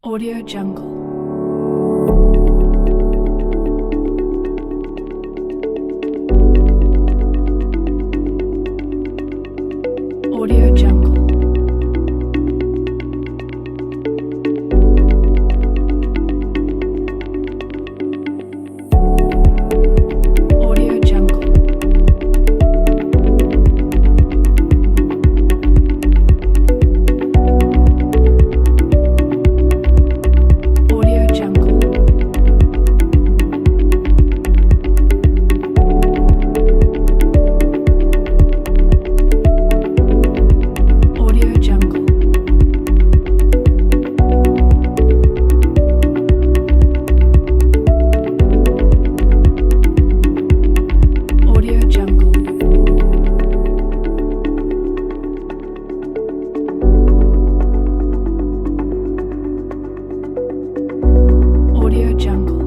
Audio Jungle. Audio Jungle. Audio Jungle. Audio Jungle. Audio Jungle. Audio Jungle. Audio Jungle.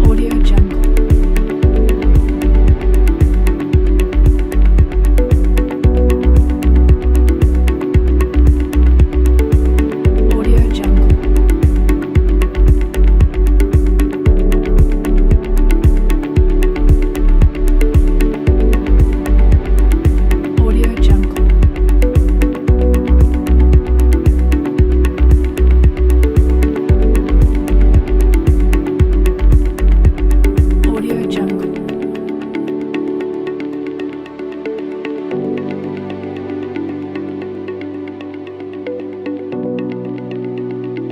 Audio Jungle. Audio Jungle. Audio Jungle. Audio Jungle.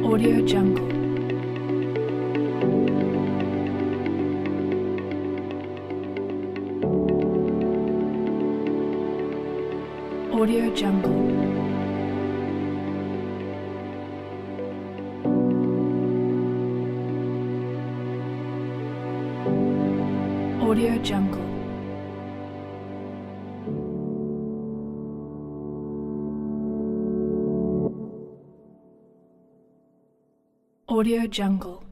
Audio Jungle. Audio Jungle. Audio Jungle. Audio Jungle.